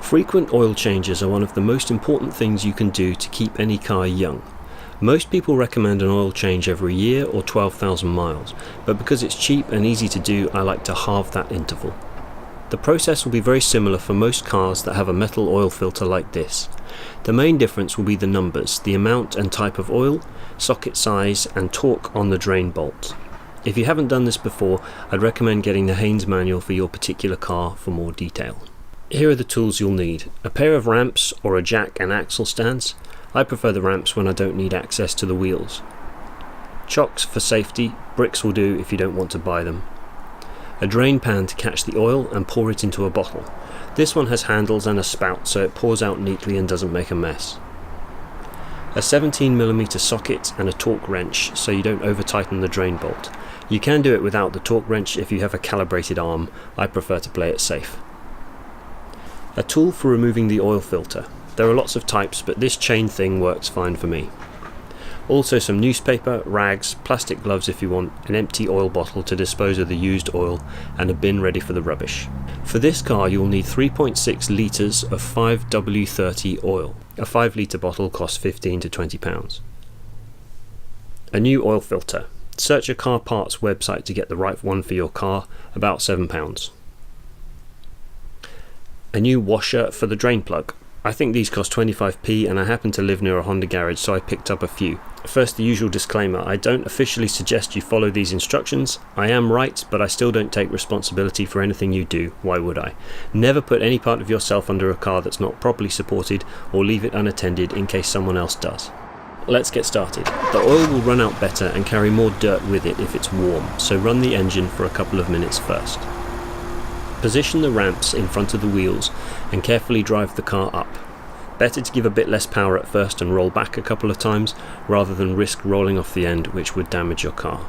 Frequent oil changes are one of the most important things you can do to keep any car young. Most people recommend an oil change every year or 12,000 miles, but because it's cheap and easy to do, I like to halve that interval. The process will be very similar for most cars that have a metal oil filter like this. The main difference will be the numbers, the amount and type of oil, socket size and torque on the drain bolt. If you haven't done this before, I'd recommend getting the Haynes manual for your particular car for more detail. Here are the tools you'll need: a pair of ramps or a jack and axle stands. I prefer the ramps when I don't need access to the wheels. Chocks for safety, bricks will do if you don't want to buy them. A drain pan to catch the oil and pour it into a bottle. This one has handles and a spout so it pours out neatly and doesn't make a mess. A 17mm socket and a torque wrench so you don't over tighten the drain bolt. You can do it without the torque wrench if you have a calibrated arm. I prefer to play it safe. A tool for removing the oil filter. There are lots of types, but this chain thing works fine for me. Also some newspaper, rags, plastic gloves if you want, an empty oil bottle to dispose of the used oil, and a bin ready for the rubbish. For this car you'll need 3.6 litres of 5W30 oil. A 5 litre bottle costs £15 to £20. A new oil filter. Search a car parts website to get the right one for your car, about £7. A new washer for the drain plug. I think these cost 25p and I happen to live near a Honda garage, so I picked up a few. First, the usual disclaimer: I don't officially suggest you follow these instructions. I am right, but I still don't take responsibility for anything you do. Why would I? Never put any part of yourself under a car that's not properly supported, or leave it unattended in case someone else does. Let's get started. The oil will run out better and carry more dirt with it if it's warm, so run the engine for a couple of minutes first. Position the ramps in front of the wheels and carefully drive the car up. Better to give a bit less power at first and roll back a couple of times rather than risk rolling off the end, which would damage your car.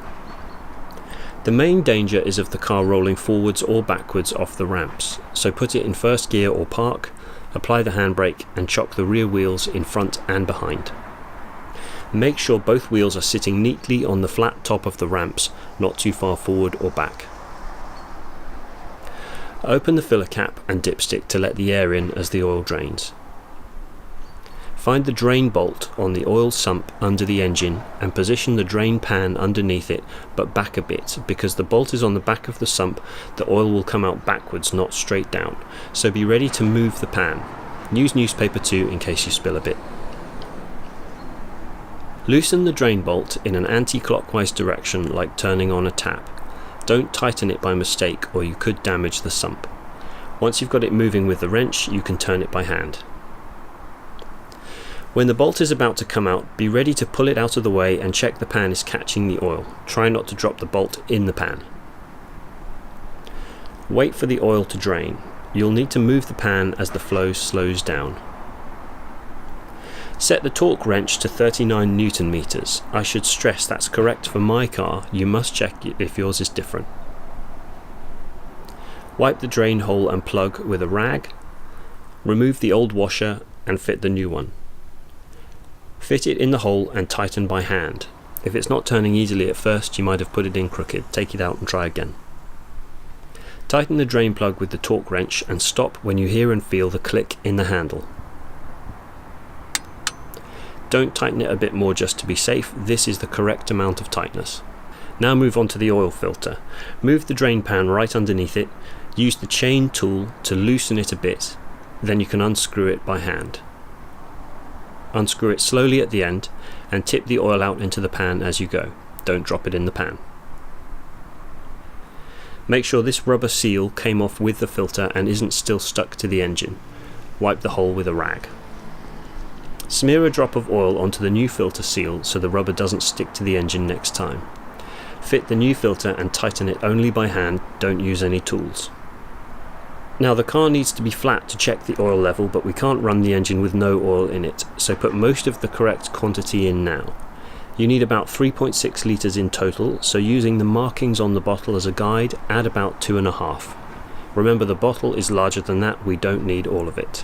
The main danger is of the car rolling forwards or backwards off the ramps, so put it in first gear or park, apply the handbrake and chock the rear wheels in front and behind. Make sure both wheels are sitting neatly on the flat top of the ramps, not too far forward or back. Open the filler cap and dipstick to let the air in as the oil drains. Find the drain bolt on the oil sump under the engine and position the drain pan underneath it, but back a bit. Because the bolt is on the back of the sump, the oil will come out backwards, not straight down, so be ready to move the pan. Use newspaper too in case you spill a bit. Loosen the drain bolt in an anti-clockwise direction, like turning on a tap. Don't tighten it by mistake or you could damage the sump. Once you've got it moving with the wrench, you can turn it by hand. When the bolt is about to come out, be ready to pull it out of the way and check the pan is catching the oil. Try not to drop the bolt in the pan. Wait for the oil to drain. You'll need to move the pan as the flow slows down. Set the torque wrench to 39 Newton meters. I should stress that's correct for my car. You must check if yours is different. Wipe the drain hole and plug with a rag. Remove the old washer and fit the new one. Fit it in the hole and tighten by hand. If it's not turning easily at first, you might have put it in crooked. Take it out and try again. Tighten the drain plug with the torque wrench and stop when you hear and feel the click in the handle. Don't tighten it a bit more just to be safe. This is the correct amount of tightness. Now move on to the oil filter. Move the drain pan right underneath it. Use the chain tool to loosen it a bit. Then you can unscrew it by hand. Unscrew it slowly at the end and tip the oil out into the pan as you go. Don't drop it in the pan. Make sure this rubber seal came off with the filter and isn't still stuck to the engine. Wipe the hole with a rag. Smear a drop of oil onto the new filter seal so the rubber doesn't stick to the engine next time. Fit the new filter and tighten it only by hand, don't use any tools. Now the car needs to be flat to check the oil level, but we can't run the engine with no oil in it, so put most of the correct quantity in now. You need about 3.6 litres in total, so using the markings on the bottle as a guide, add about 2.5. Remember, the bottle is larger than that, we don't need all of it.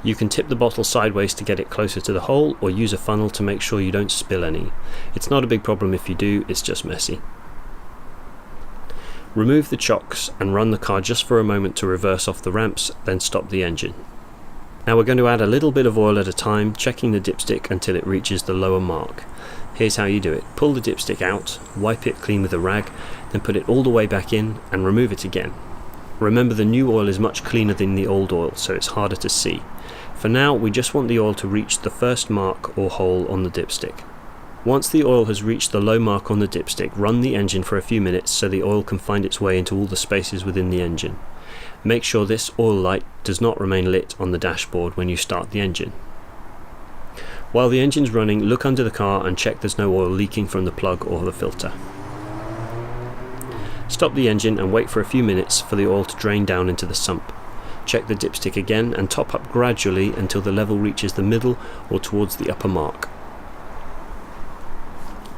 You can tip the bottle sideways to get it closer to the hole, or use a funnel to make sure you don't spill any. It's not a big problem if you do, it's just messy. Remove the chocks and run the car just for a moment to reverse off the ramps, then stop the engine. Now we're going to add a little bit of oil at a time, checking the dipstick until it reaches the lower mark. Here's how you do it. Pull the dipstick out, wipe it clean with a rag, then put it all the way back in and remove it again. Remember, the new oil is much cleaner than the old oil, so it's harder to see. For now, we just want the oil to reach the first mark or hole on the dipstick. Once the oil has reached the low mark on the dipstick, run the engine for a few minutes so the oil can find its way into all the spaces within the engine. Make sure this oil light does not remain lit on the dashboard when you start the engine. While the engine's running, look under the car and check there's no oil leaking from the plug or the filter. Stop the engine and wait for a few minutes for the oil to drain down into the sump. Check the dipstick again and top up gradually until the level reaches the middle or towards the upper mark.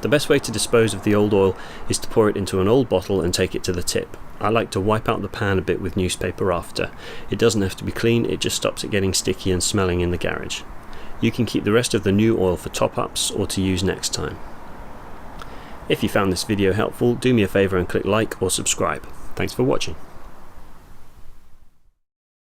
The best way to dispose of the old oil is to pour it into an old bottle and take it to the tip. I like to wipe out the pan a bit with newspaper after. It doesn't have to be clean, it just stops it getting sticky and smelling in the garage. You can keep the rest of the new oil for top-ups or to use next time. If you found this video helpful, do me a favour and click like or subscribe. Thanks for watching.